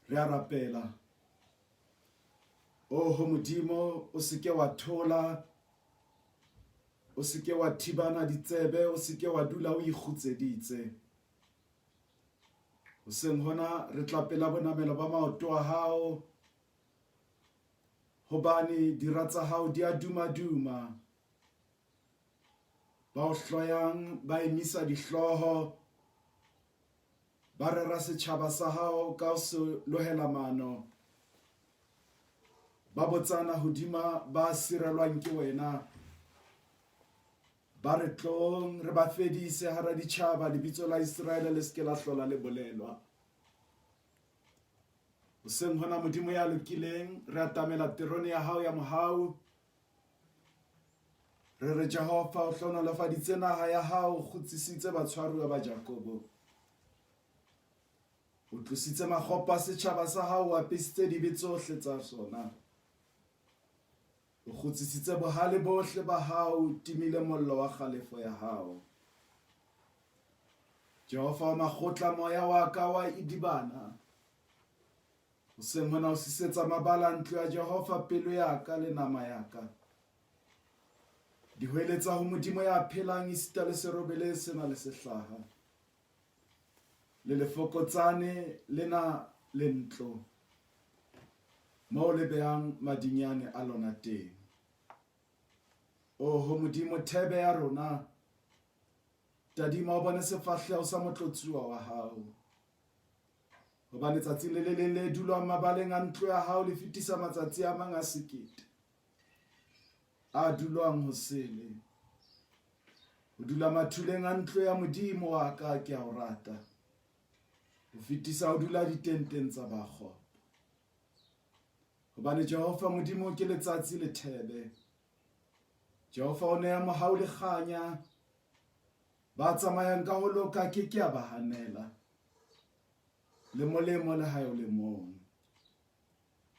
Re a rapela. O ho Modimo o se ke wa thola, o se ke wa thibana ditsebe, o se ke wa dula o ikgutseditse. Hoseng hona re tla pela bonamelo ba maoto a hao, hobane dira tsa hao di a duma. Ba o hloyang ba emisa dihloho, ba rera setjhaba sa hao ka ho se lohela mano, ba botsana hodima ba sirelwang ke wena. Ba re tlong re ba fedise hara ditjhaba, lebitso la Israel le se ke la hlola le bolelwa. Hoseng hona Modimo ya lokileng, re atamela terone ya hao ya mohau. Re Jehova o hlonolofaditse naha ya hao, o kgutsisitse batshwaruwa ba Jakobo. O tlositse makgopa setjhaba sa hao, o apisitse dibe tsohle tsa sona. O kgutsisitse bohale bohle ba hao, o timile mollo wa kgalefo ya hao. Jehova wa makgotla, moya wa ka wa idibana. Hoseng hona o sisetsa mabala ntlo ya Jehova, pelo ya ka le nama ya ka. Di hweletsa ho Modimo ya phelang, isita le serobele sena le sehlaha. Le lefokotsane lena le ntlo, moo le behang madinyane a lona teng. O ho Modimo thebe ya rona, tadima o bone sefahleho sa motlotsuwa wa hao. Hobane letsatsi le le leng le dulwang mabaleng a ntlo ya hao le fetisa matsatsi a mang a 1000 a dulwang hosele. Ho dula mathuleng a ntlo ya Modimo wa ka ke a o rata. Ho fetisa ho dula ditenteng tsa bakgopo. Hobane Jehova Modimo ke letsatsi le thebe. Jehova o neha mohau le kganya, ba tsamayang ka ho loka ke a ba hanela. Le molemo le hae o le mong.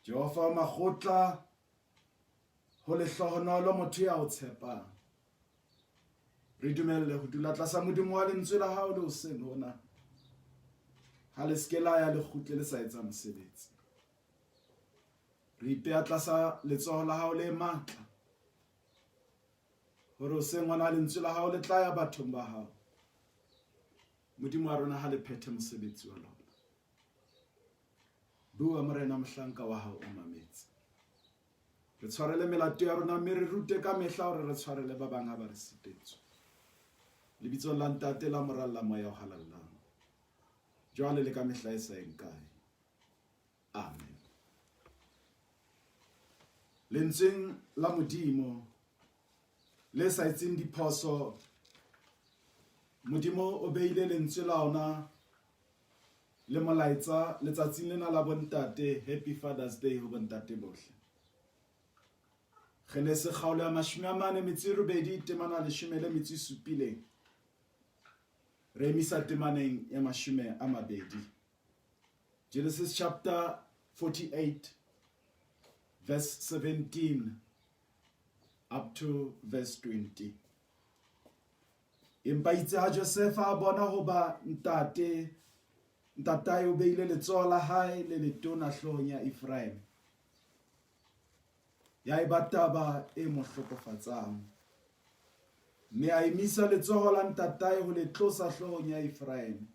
Jehova wa makgotla, ho le hlohonolo motho ya o tshepang. Re dumelle ho dula tlasa Modimo wa lentswe la hao le hoseng hona, ha le ske la ya le kgutle le sa etsa mosebetsi. Re ipeha tlasa letsoho la hao le matla, hore hoseng hona lentswe la hao le tla ya bathong ba hao. Modimo wa rona ha le phethe mosebetsi wa lona. Bua morena mohlanka wa hao o mametse. Re tshwarele melato ya rona, mme re rute ka mehla hore re tshwarele ba bang ha ba re sitetswe. Lebitsong la Ntate la Moralla Moya o halallang, jwale le ka mehla e sa enkae. Amen. Lentsweng la Modimo le sa etseng diphoso, Modimo o beile lentswe la ona le molaetsa letsatsing lena la bontate. Happy Father's Day ho bontate bohle. Genese kgaolo ya 40 temana 17. Re emisa temaneng ya 20. Genesis chapter 48 verse 17 up to verse 20. Empa itse ha Josefa a bona hoba ntatae o beile letsoho la hae le letona hloohong ya Ephraim, ya eba taba e mo hlokofatsang. Mme a emisa letsoho la ntatae ho le tlosa hloohong ya Ephraim,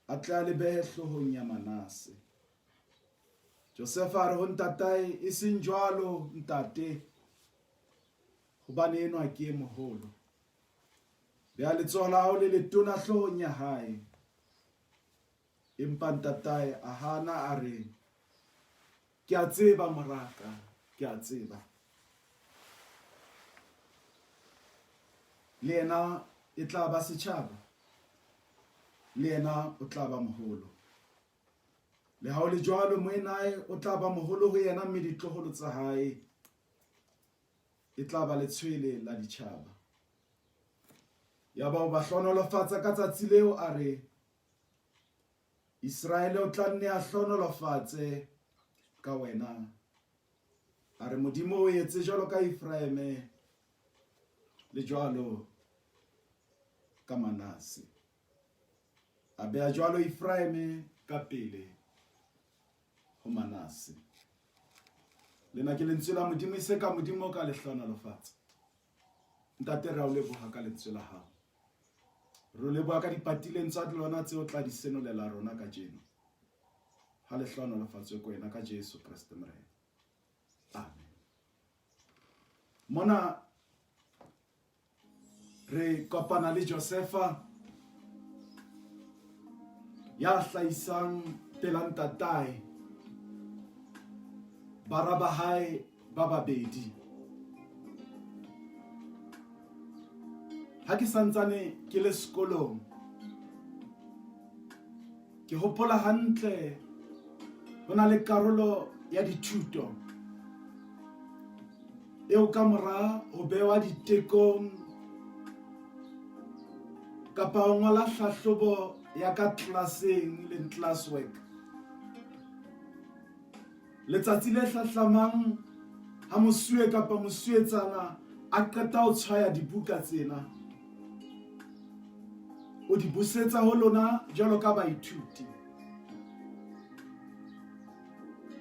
a tle a le behe hloohong ya Manase. Josefa a re ho ntatae, e seng jwalo ntate, hobane enwa ke e moholo. Beha letsoho la hao le letona hloohong ya hae. Empa ntatae a hana a re, ke a tseba moraka, ke a tseba. Le yena e tla ba setjhaba, le yena o tla ba moholo. Le ha o le jwalo moenae o tla ba moholo ho yena, mme ditloholo tsa hae e tla ba letshwele la ditjhaba. Ya ba o ba hlonolofatsa ka tsatsi leo a re, Israel o tla nne a hlonolofatse ka wena. A re Modimo o etse jwalo ka Ephraim le jwalo ka Manase. A beha jwalo Ephraim ka pele, ho Manase. Lena ke lentswe la Modimo ise ka Modimo ka lehlonolofatsa. Ntate ra o leboha ka lentswe la hao. Re leboha ka dipatileng tsa lona tse o tla di senolela rona ka jeno. Ha lehlonolofatswe ko wena ka Jesu Kriste Morena. Amen. Mona re kopana le Josefa ya hlaisang pelantatai bara ba hae ba babedi. Ha ke santsane ke le sekolong ke hopola hantle hona le karolo ya dithuto eo ka mora ho bewa ditekong kapa ho ngola hlahlobo ya ka classeng le classwork. Letsatsi le hlahlamang ha mosuwe kapa mosuetsana a qeta ho tshwaya dibuka tsena, o di busetsa ho lona jwalo ka baithuti.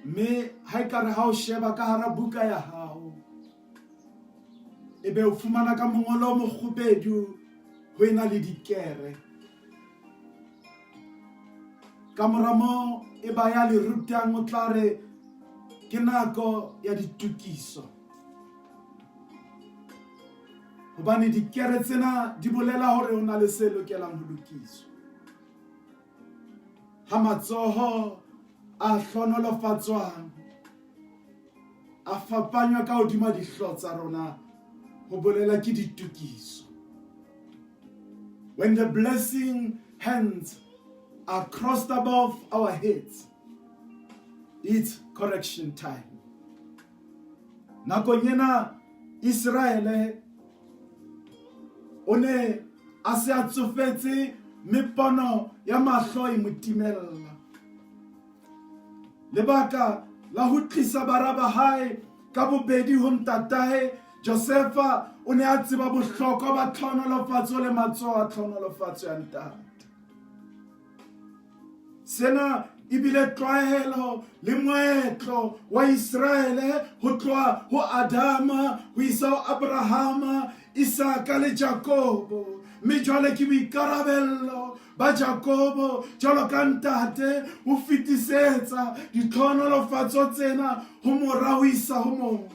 Mme ha ekare ha o sheba ka hara buka ya hao, ebe o fumana ka mongolo o mokgubedu ho ena le dikere. Ka mora moo e ba ya le rutang o tla re ke nako ya ditukiso. Hobane dikere tsena di bolela hore o na le se lokelang ho lokiswa. Ha matsoho a hlonolofatswang a fapanywa ka hodima dihlo tsa rona ho bolela ke ditukiso. When the blessing hands are crossed above our heads, it's correction time. Nakong ena Israel o ne a se a tsofetse mepono ya mahlo e motimella. Lebaka la ho tlisa bara ba hae ka bobedi ho ntatae Josefa o ne a tseba bohlokwa ba tlhonolofatso le matsoho a tlhonolofatso ya ntate. Sena ibile tlwaelo le moetlo wa Israele ho tloha ho Adama ho isa ho Abrahama, Isaka le Jakobo. Mme jwale ke boikarabello ba Jakobo jwalo ka ntate ho fetisetsa ditlhonolofatso tsena ho mora ho isa ho mora.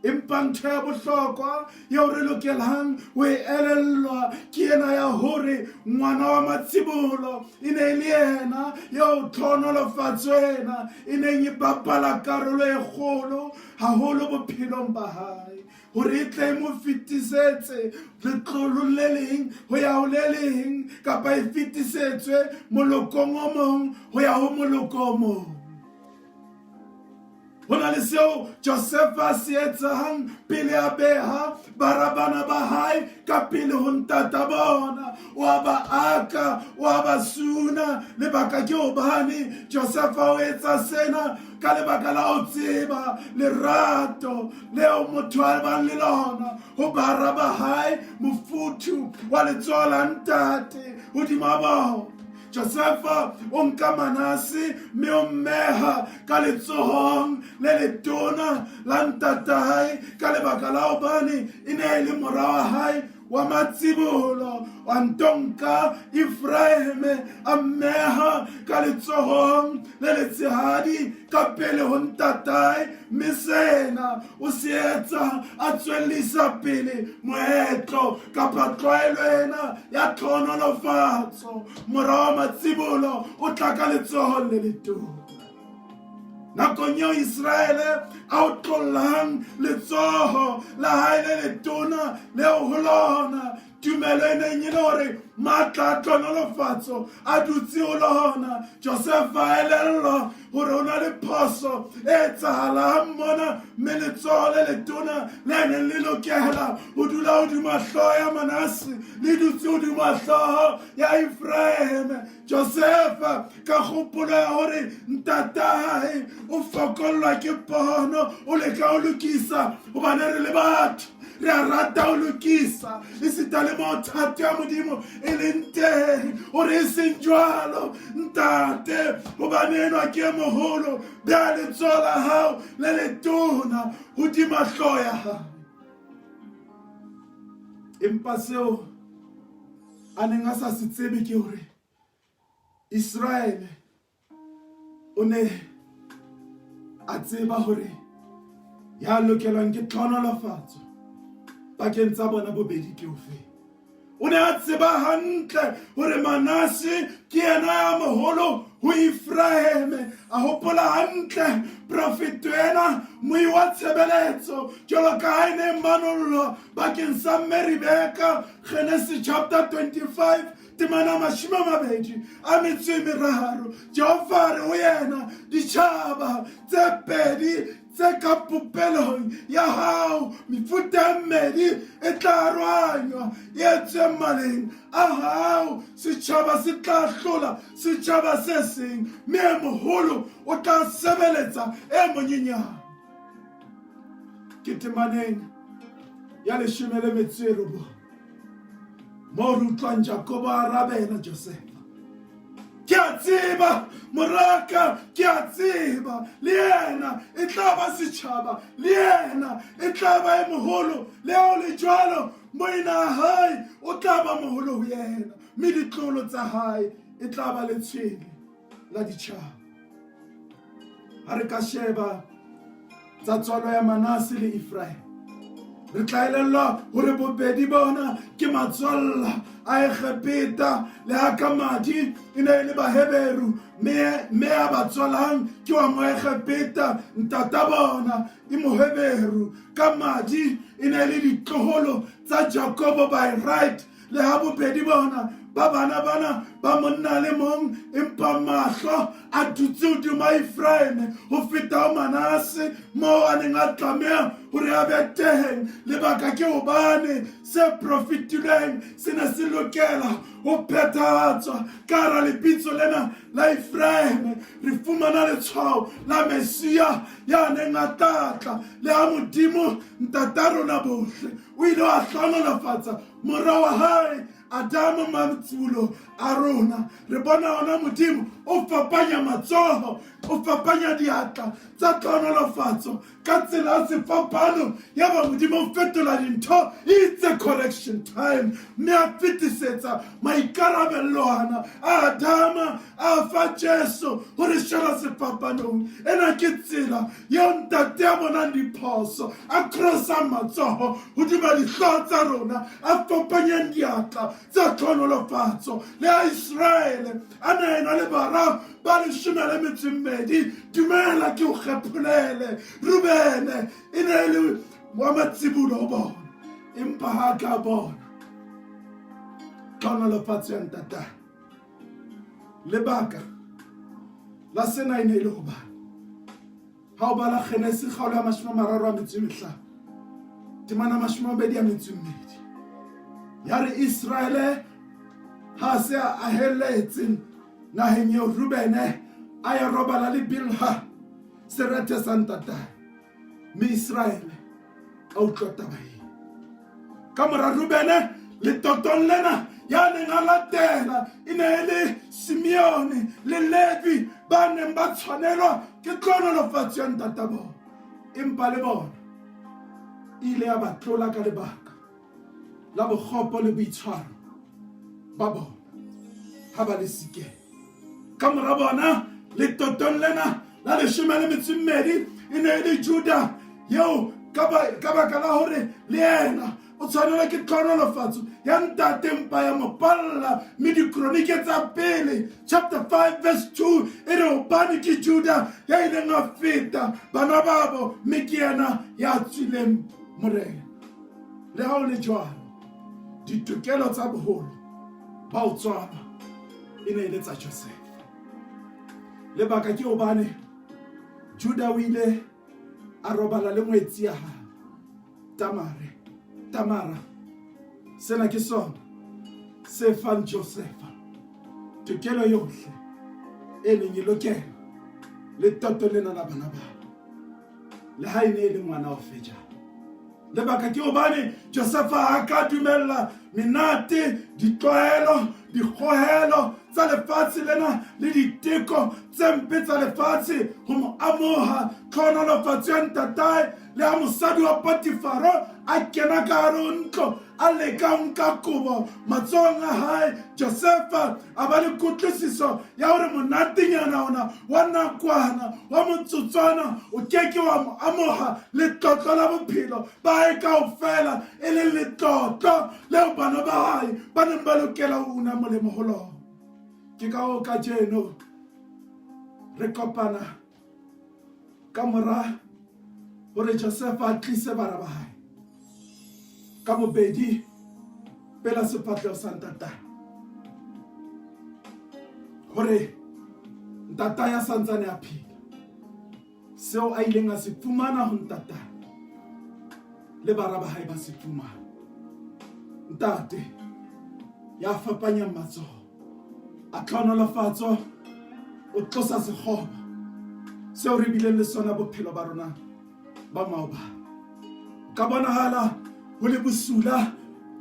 Empa ntho ya bohlokwa ya re lokelang ho elellwa ke ena ya hore ngwana wa Matsibolo e ne le yena ya ho tlhonolofatswena e ne e bapala karolo e kgolo haholo bophelong ba hae, hore e tle mo fetisetse letlolo le leng ho ya ho le leng kapa e fetisetswe molokong o mong ho ya ho moloko o mong. Hona le seo Josefa se etsang pele a beha barabana ba hae ka pele ho ntata bona, wa ba aka wa ba suna. Lebaka ke hobane Josefa o etsa sena ka lebaka la ho tseba lerato leo motho a bang le lona ho bara ba hae, mofuthu wa letsoho la ntate hodima bona. Josefa o nka Manase mme o mmeha ka letsohong le letona la ntatae ka lebaka la hobane e ne e le mora wa hae wa Matsibolo. Wa ntonka Efraeme a mmeha ka letsohong le letshehadi ka pele ho ntatae, mme sena o se etsa a tswellisa pele moetlo kapa tlwaelo ena ya tlhonolofatso. Mora wa Matsibolo o tla ka letsohong le letona. Nakong eo Israele a o tlollang letsoho la hae le letona leo ho lona tumelo e neng e le hore matla a tlhonolofatso a dutse ho lona. Josefa a elellwa hore ho na le phoso e etsahalang mona, mme letsoho le letona le neng le lokela ho dula hodima hlooho ya Manase le dutse hodima hlooho ya Efraeme. Josefa ka kgopolo ya hore ntatae o fokollwa ke pono o leka ho lokisa, hobane re le batho re a rata ho lokisa. E sita le mo thato ya Modimo e leng teng hore e seng jwalo ntate hobane enwa ke e moholo beha letsoho la hao le letona hodima hlooho ya hao. Empa seo a neng a sa se tsebe ke hore Israele o ne a tseba hore ya lokelwang ke tlhonolofatso pakeng tsa bona bobedi ke ofe. O ne a tseba hantle hore Manase ke yena ya moholo ho Efraeme. A hopola hantle profete ena moi wa tshebeletso jwalo ka ha ene manollo bakeng sa Rebeka, Genesis chapter 25 temana 23. Jehova re ho yena ditjhaba tse pedi tse ka popelong ya hao, mefuta e mmedi e tla rwanywa e etswe maleng a hao. Setjhaba se tla hlola setjhaba se seng, mme e moholo o tla sebeletsa e monyenyane. Ke temaneng ya 19 moo re utlwang Jakobo a arabela Josefa. Ke a tseba moraka, ke a tseba le yena e tla ba setjhaba, le yena e tla ba e moholo, le hao le jwalo moina hae o tla ba moholo ho yena, mme ditlolo tsa hae e tla ba letshwele la ditjhaba. Ha re ka sheba tsa tswalo ya Manase le Efraim, re tla elellwa hore bobedi bona ke matswalla a Egepeta le ha ka madi e ne e le Baheberu, mme a ba tswalang ke wa Moegepeta, ntata bona e Moheberu. Ka madi e ne e le ditloholo tsa Jakobo by right, le ha bobedi bona ba bana ba monna le mong, empa mahlo a dutse hodima Efraime ho feta ho Manase moo a neng a tlameha hore a be teng. Lebaka ke hobane se profitileng se ne se lokela ho phethahatswa ka hara lebitso lena la Efraime. Re fumana letshwao la Mesia ya neng a tlatla, le ha Modimo ntata rona bohle o ile wa hlonolofatsa mora wa hae Adamo Mamtsulo a rona. Re bona ona Modimo o fapanya matsoho, o fapanya diatla tsa tlhonolofatso ka tsela ya sefapano. Ya ba Modimo o fetola dintho, it's a correction time, mme a fetisetsa maikarabello ana a Adama a fa Jesu hore shera sefapanong. Ena ke tsela ya ntate ya bonang diphoso a crossa matsoho hodima dihlooho tsa rona, a fapanyang diatla tsa tlhonolofatso. Le a Israele a ne ena le bara ba 12. Dumela ke o kgepolele, Rubene e ne le wa matsibulo ho bona, empa ha ka bona tlhonolofatso ya ntata. Lebaka la sena e ne le hobane ha o bala Genesis kgaolo ya 35 temana 22 ya re Israele ha se a heletse naheng eo Rubene a ya robala le Bilha serete sa ntata, mme Israele a utlwa taba ena. Ka mora Rubene le totong lena ya neng a latela e ne e le Simeone le Levi ba neng ba tshwanelwa ke tlhonolofatso ya ntata bona, empa le bona ile ya ba tlola ka lebaka la bokgopo le boitshwaro ba bona ha ba le sikela. Ka mora bona le totong lena la 12 e ne e le Juda yeo ka baka la hore le yena o tshwanela ke tlhonolofatso ya ntate mpa ya mopalla. Mme Dikronike tsa pele chapter 5 verse 2 e re hobane ke Juda ya ileng a feta bana babo, mme ke yena ya tswileng morena. Le ha o le jwalo, ditokelo tsa boholo ba o tswaba e ne e le tsa Josefa. Lebaka ke hobane Juda o ile a robala le ngwetsi ya hae Tamara. Sena ke sona se fang Josefa tokelo yohle e neng e lokela le toto lena la bana babo, le ha e ne e le ngwana o fejana. lebaka ke hobane Josefa a ka dumella menate, ditlwaelo, dikgohelo tsa lefatshe lena le diteko tse mpe tsa lefatshe ho mo amoha tlhonolofatso ya ntatae le ha mosadi wa Potifara a kena ka hare ho ntlo a leka ho nka kobo matsohong a hae. Josefa a ba le kutlwisiso ya hore monatenyana ona wa nakwana wa motsotswana o keke wa mo amoha letlotlo la bophelo ba hae kaofela e le letlotlo leo bana ba hae ba neng ba lokela ho una molemo ho lona. Ke ka hoo kajeno re kopana ka mora hore Josefa a tlise bana ba hae ka bobedi pela sefatleho sa ntatae, hore ntatae ya santsane a phela. Seo a ileng a se fumana ho ntatae le bana ba hae ba se fumana. Ntate ya fapanyang matsoho a tlhonolofatso o tlosa sekgoba seo re bileng le sona bophelo ba rona ba maobane. Ka bonahala ho le bosula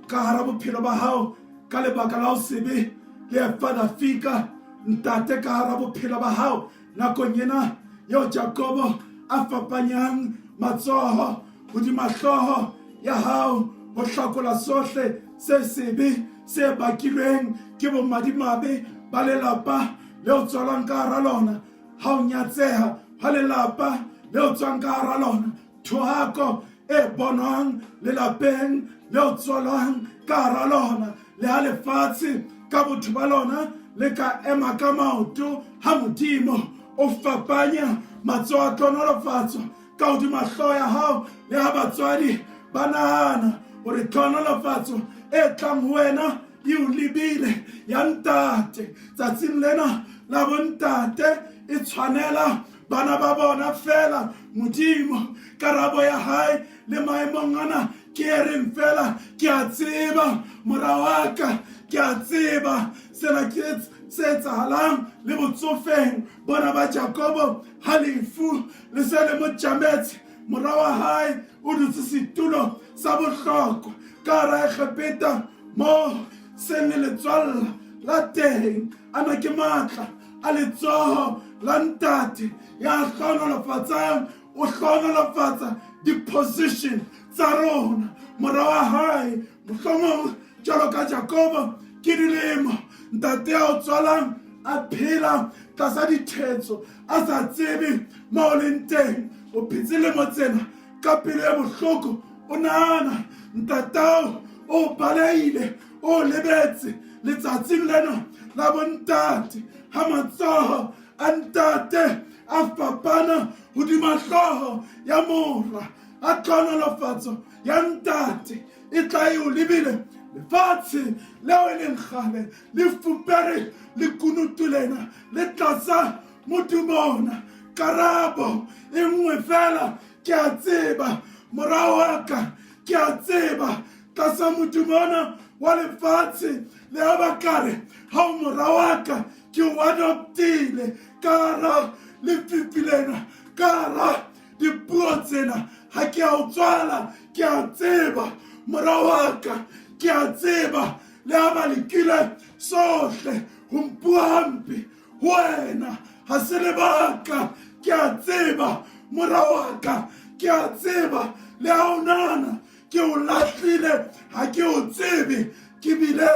ka hara bophelo ba hao ka lebaka la ho sebe le father fika ntate ka hara bophelo ba hao nakong ena eo Jakobo a fapanyang matsoho hodima hlooho ya hao ho hlakola sohle se sebe se bakilweng ke bomadimabe ba lelapa leo tswalang ka hara lona. Ha o nyatseha ha lelapa leo tswang ka hara lona, thohako e bonwang lelapeng leo tswalang ka hara lona, le ha lefatshe ka botho ba lona le ka ema ka maoto ha Modimo o fapanya matsoho a tlhonolofatso ka hodima hlooho ya hao. Le ha batswadi ba nahana hore tlhonolofatso e tlang ho wena e o lebile ya ntate, tsatsing lena la bontate e tshwanela bana ba bona fela. Modimo karabo ya hae le maemong ana ke e reng fela, ke a tseba mora wa ka, ke a tseba sena ke se etsahalang le botsofeng bona ba Jakobo ha lefu le se le mo tjametse. Mora wa hae o dutse setulo sa bohlokwa ka hara Egepeta mo se le letswalla la teng. Ana ke matla a letsoho la ntate ya hlonolofatsang o hlonolofatsa di-position tsa rona. Mora wa hae mohlomong jwalo ka Jakobo ke dilemo ntate ya o tswalang a phela tlasa dithetso a sa tsebe moo leng teng. O phetse lemo tsena ka pelo e bohloko, o nahana ntatao o baleile o lebetse letsatsing lena la bontate ha matsoho a ntate a fapana hodima hlooho ya mora. A tlhonolofatso ya ntate e tla e o lebile lefatshe leo e leng kgale le fupere le kunutu lena le tlasa modumona. Karabo e nngwe fela, ke a tseba morao wa ka, ke a tseba tlasa modumona wa lefatshe le ha ba kare ha o morao wa ka ke o adoptile ka hara lefifi lena, ka hara dipuo tsena ha ke a o tswala. Ke a tseba morao wa ka, ke a tseba le ha ba lekile sohle ho mpua hampe wena ha se lebaka. Ke a tseba morao wa ka, ke a tseba le ha o nahana ke o lahlile ha ke o tsebe. Ke bile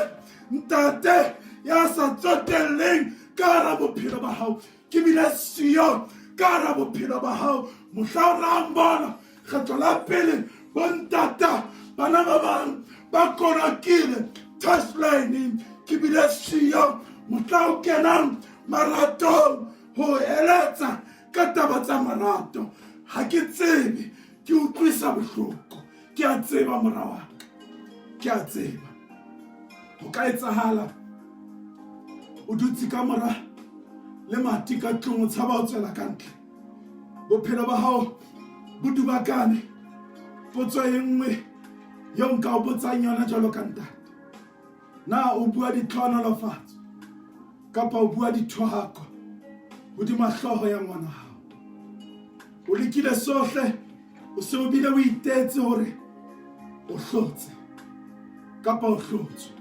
ntate ya sa tsotelleng ka hara bophelo ba hao, ke bile siyo ka hara bophelo ba hao. Mohla o rang bona kgetlo la pele bontata bana ba bang ba konakile touchline, ke bile siyo. Mohla o kenang maratong ho eletsa ka taba tsa marato, ha ke tsebe, ke utlwisa bohloko. Ke a tseba morao wa ka, ke a tseba ho ka etsahala o dutse ka mora le mati ka tlong o tshaba o tswela kantle, bophelo ba hao bo dubakane. Potso e nngwe yo nka o botsang yona jwalo ka ntate, na o bua ditlhonolofatso kapa o bua dithohako hodima hlooho ya ngwana hao? O lekile sohle, o se o bile o itetse hore o hlotse kapa o hlotswe.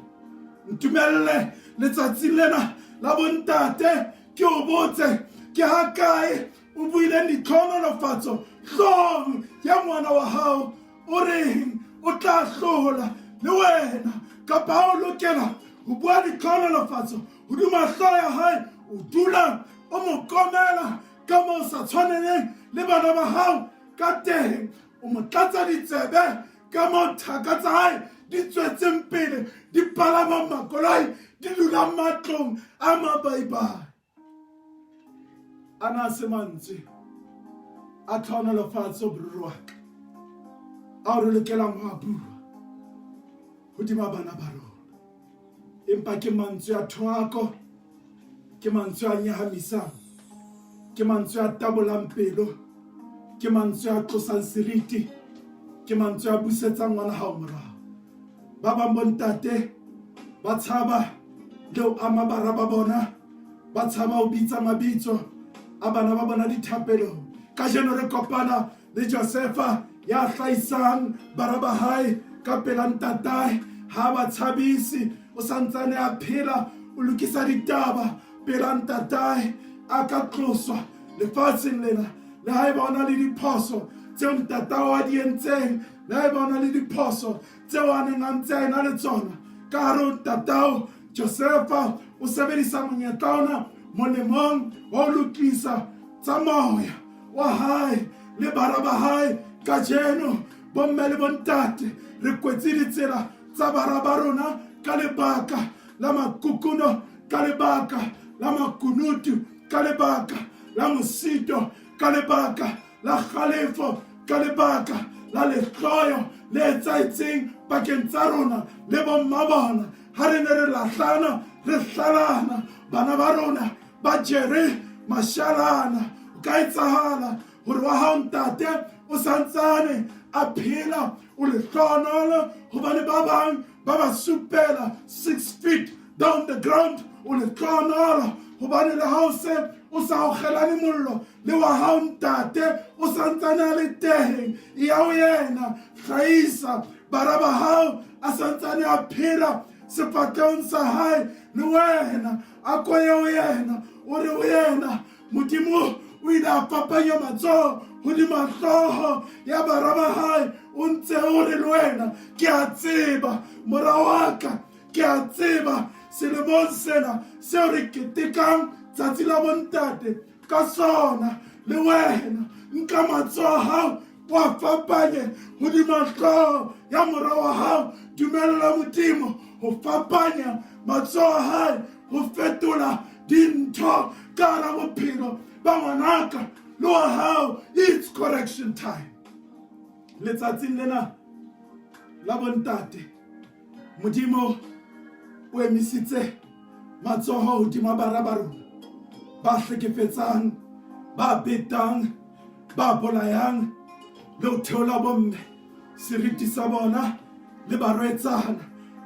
Ntumelle letsatsing lena la bontate ke o botse ke ha kae o buile ditlhonolofatso hlong ya ngwana wa hao o reng o tla hlola le wena kapa ha o lokela ho bua ditlhonolofatso hodima hlooho ya hae o dula o mo komela ka moo sa tshwaneleng le bana ba hao ka teng, o mo tlatsa ditsebe ka moo thaka tsa hae di tswetseng pele di palama makoloi di dula matlong a mabaibai. A na se mantswe a tlhonolofatso boruri wa ka a re lokelang ho a bua hodima bana ba rona, empa ke mantswe a thoako, ke mantswe a nyahamisang, ke mantswe a tabolang pelo, ke mantswe a tlosang seriti, ke mantswe a busetsang ngwana hao morao. Ba bang bontate ba tshaba le ho ama bara ba bona, ba tshaba ho bitsa mabitso a bana ba bona dithapelong. Kajeno re kopana le Josefa ya hlahisang bara ba hae ka pela ntatae, ha ba tshabisi, o santsane a phela, o lokisa ditaba pela ntatae, a ka tloswa lefatsheng lena. Le haeba o na le diphoso tseo ntatao a di entseng, le haeba o na le diphoso tseo a neng a ntse a ena le tsona ka hare ho ntatao, Josefa o sebedisa monyetla ona molemong wa ho lokisa tsa moya wa hae le bara ba hae. Kajeno bomme le bontate re kwetse ditsela tsa bara ba rona ka lebaka la makukuno, ka lebaka la makunutu, ka lebaka la mosito, ka lebaka la kgalefo, ka lebaka la lehloyo le etsaetseng pakeng tsa rona le bomma bona. Ha re ne re lahlana re hlalana, bana ba rona ba jere mashalana. O ka etsahala hore wa hao ntate o santsane a phela o lehlohonolo, hobane ba bang ba ba supela 6 feet down the ground o lehlohonolo, hobane le hao se o sa o kgelane mollo le wa hao ntate o santsane a le teng ya ho yena. Hlahisa bara ba hao a santsane a phela sefatlehong sa hae le wena, a ko ye ho yena, o re ho yena Modimo o ile a fapanya matsoho hodima hlooho ya bara ba hae. O ntse o re le wena, ke a tseba mora wa ka, ke a tseba selemong sena seo re ketekang tsatsi la bontate ka sona, le wena nka matsoho a hao wa fapanye hodima hlooho ya mora wa hao. Dumella Modimo ho fapanya matsoho a hae, ho fetola dintho ka hara bophelo ba ngwanaka le wa hao. It's correction time. Letsatsing lena la bontate Modimo o emisitse matsoho hodima bara ba rona ba hlekefetsang, ba betang, ba bolayang le ho theola bomme seriti sa bona, le barwetsana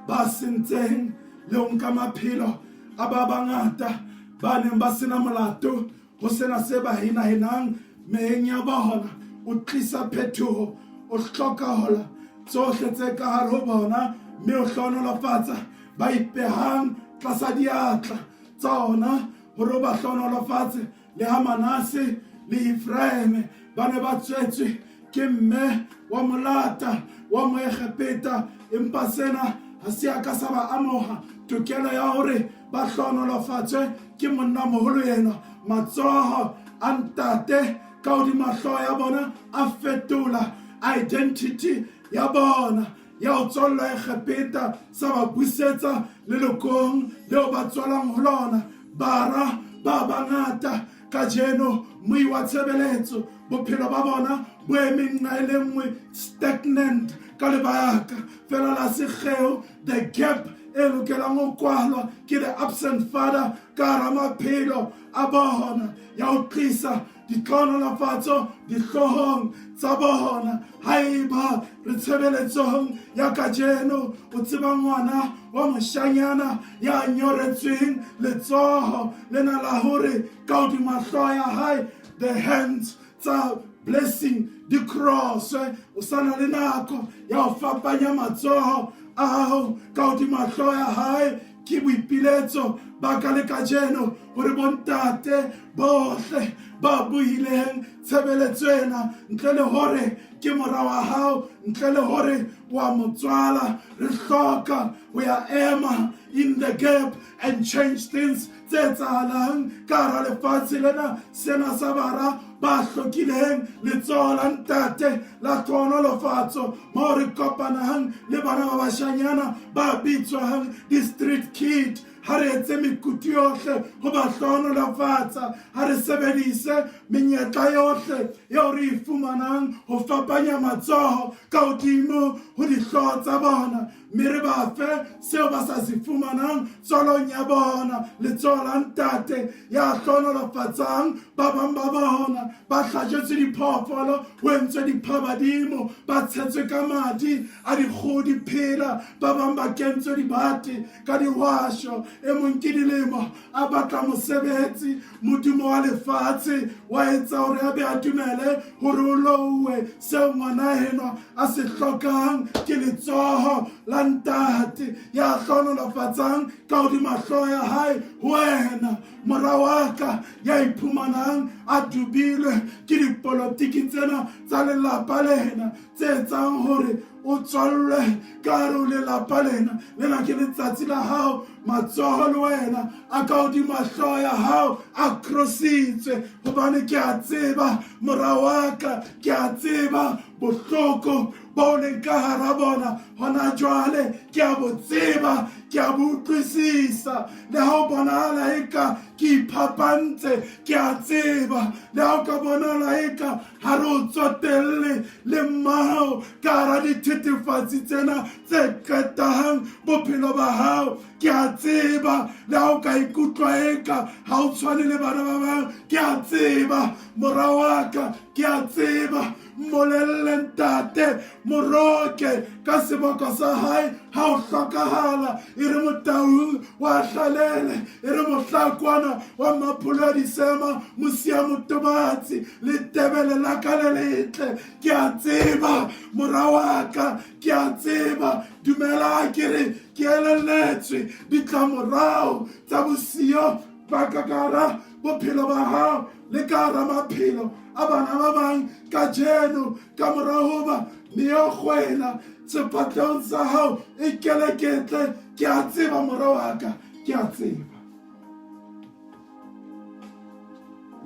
ba sentseng le ho nka maphelo a ba bangata ba neng ba sena molato ho sena se ba hinahinang meheng ya bona. O tlisa phetoho, o hlokahola tsohle tse ka hare ho bona, mme o hlonolofatsa ba ipehang tlasa diatla tsa ona hore ba hlonolofatse. Le ha Manase le Efraeme ba ne ba tswetswe ke mme wa molata wa moegepeta, empa sena ha se a ka sa ba amoha tokelo ya hore ba hlonolofatswe ke monna moholo yena. Matsoho a ntate ka hodima hlooho ya bona a fetola identity ya bona ya ho tswalla Egepeta, sa ba busetsa lelokong leo ba tswalang ho lona. Bara ba bangata kajeno moi wa tshebeletso, bophelo ba bona bo eme nqa e le nngwe stagnant ka lebaka fela la sekgeo. The gap e lokelang ho kwalwa ke the absent father ka hara maphelo a bona, ya ho tlisa ditlhonolofatso dihlohong tsa bona. Haeba re tshebeletsong ya kajeno o tseba ngwana wa moshanyana ya nyoretsweng letsoho lena la hore ka hodima hlooho ya hae, the hands tsa blessing the cross o sana le nako ya o fapanya matsoho ao ka hodima hlooho ya hae ke boipiletso ba ka le kajeno hore bontate bohle ba buileng tshebeletso ena ntle le hore ke mora wa hao ntle le hore wa motswala re hloka ho ya ema in the gap and change things tse etsahalang ka hara lefatshe lena sena sa bara ba hlokileng letsoho la ntate la tlhonolofatso moo re kopanang le bana ba bashanyana ba bitswang di-street kid ha re etse mekutu yohle ho ba hlonolofatsa ha re sebedise menyetla yohle eo re e fumanang ho fapanya matsoho ka hodimo ho dihlooho tsa bona mme re ba fe seo ba sa se fumanang tswalong ya bona letsoho la ntate ya hlonolofatsang ba bang ba bona ba hlajetswe diphoofolo ho entswe diphabadimo ba tshetswe ka madi a dikgoho di phela ba bang ba kentswe dibate ka dihwasho e mong ke dilemo a batla mosebetsi modumo wa lefatshe wa etsa hore a be a dumele hore o louwe seo ngwana henwa a se hlokang ke letsoho la ntate ya hlonolofatsang ka hodima hlooho ya hae ho wena mora wa ka ya iphumanang a dubilwe ke dipolotiki tsena tsa lelapa lena tse etsang hore o tswallwe ka hare ho lelapa lena ke letsatsi la hao matsoho le wena a ka hodima hlooho ya hao a krositswe hobane ke a tseba mora wa ka ke a tseba bohloko bo leng ka hara bona hona jwale ke a bo tseba ke a bo utlwisisa le ha o bonahala eka ke iphapantse ke a tseba le ha o ka bonahala eka ha re o tsotelle le mmao ka hara dithethefatsi tsena tse qetang bophelo ba hao ke a tseba le ha o ka ikutlwa eka ha o tshwane le bana ba bang ke a tseba mora wa ka ke a tseba molelle ntate moroke ka seboko sa hae ha o hlokahala e re motaung wa hlalele e re mohlakwana wa mapholo a disema mosia motobatsi le tebele la ka le letle ke a tseba mora wa ka ke a tseba dumela ke re ke elelletswe ditlamorao tsa bosio ba ka hara bophelo ba hao le ka hara maphelo a bana ba bang kajeno ka mora hoba meokgwena sepatlong sa hao e keleketle ke a tseba mora wa ka ke a tseba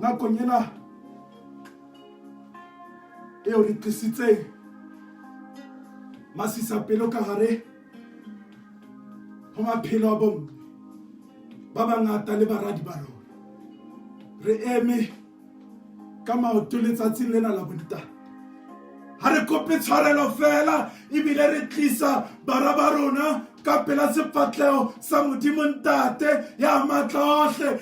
nakong ena eo re tlisitseng masisapelo ka hare ho maphelo a bomme ba bangata le baradi ba rona re eme ka maoto letsatsing lena la bontate ha re kope tshwarelo fela ebile re tlisa bara ba rona ka pela sefatleo sa modimo ntate ya matla ohle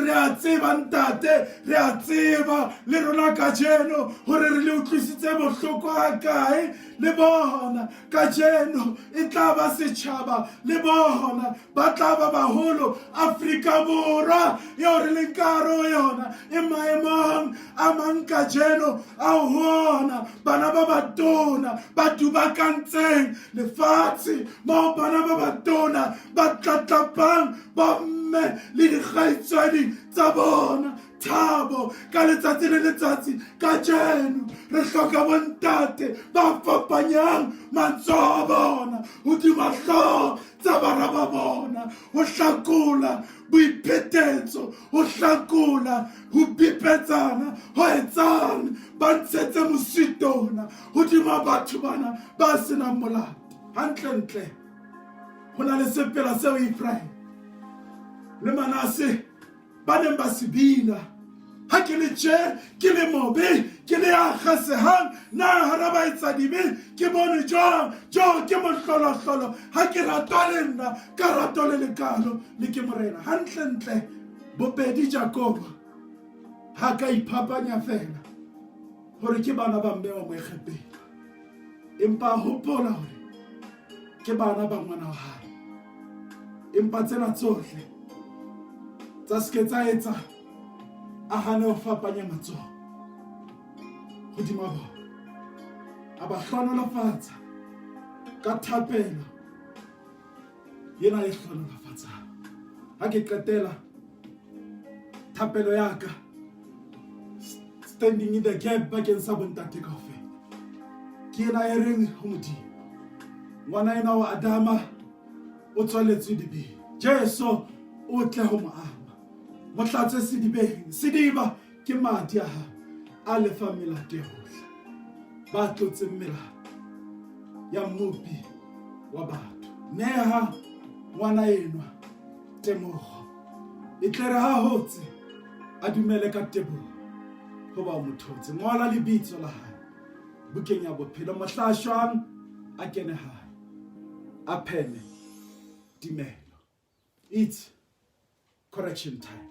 re a tseba ntate re a tseba le rona kajeno hore re le utlwisitse bohloko a kae le bona kajeno e tla ba setjhaba le bona ba tla ba baholo Afrika Borwa eo re leng ka hare ho yona e maemong a mang kajeno a hona bana ba batona ba dubakantseng lefatshe moo bana ba batona ba tlatlapang bomme le dikgaitswadi tsa bona thabo ka letsatsi le letsatsi kajeno re hloka bontate ba fapanyang matsoho a bona hodima hlooho tsa bana ba bona ho hlakola boiphetetso ho hlakola ho bipetsana ho etsang ba ntshetse mositona hodima batho bana ba senang molato hantlentle ho na le sepela seo Efraim le Manase ba neng ba se bina ha ke le tje ke le mobe ke le akgasehang na hara ba etsa dibe ke bone jo ke mohlolo ha ke ratwa le nna ka rato le lekalo le ke morena hantlentle bobedi Jakobo ha ka iphapanya fela hore ke bana ba mme wa moegepedi empa hopola hore ke bana ba ngwana wa hae empa tsena tsohle tsa ske tsa etsa a hane ho fapanya matsoho hodima bona, a ba hlonolofatsa ka thapelo yena e hlonolofatsang. Ha ke qetela thapelo ya ka, standing in the gap bakeng sa bontate kaofela, ke ena e reng ho Modimo, ngwana ena wa Adama o tswaletswe dibeng, Jesu o tle ho mo ama, mo hlatswe sedibeng. Sediba ke madi a hae a lefa melato yohle, ba tlotseng melato ya mmopi wa batho. Neha ngwana enwa temogo, e tle re ha hotse a dumele ka teboho ho ba mo thotse. Ngola lebitso la hae bukeng ya bophelo, mohlashwang a kene hae, a pheme dimelo. It's correction time.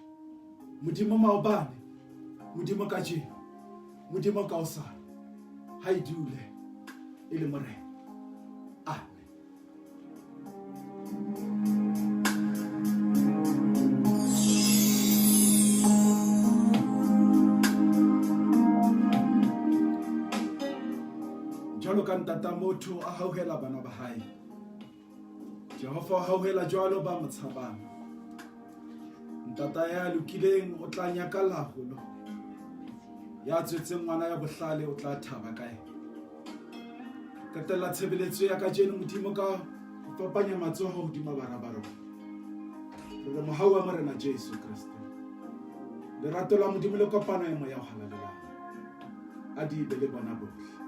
Modimo maobane, Modimo kajeno, Modimo ka hosane, ha e dule e le morena. Amen. Jwalo ka ntata motho a hauhela bana ba hae, Jehova o hauhela jwalo ba mo tshabang. Ntata ya lokileng o tla nyakalla haholo, ya tswetseng ngwana ya bohlale o tla thaba ka yena. Qetella tshebeletso ya kajeno Modimo ka ho fapanya matsoho hodima barabara. Re mohau wa morena Jesu Kriste, lerato la Modimo le kopano ya moya o halalelang a di be le bona bohle.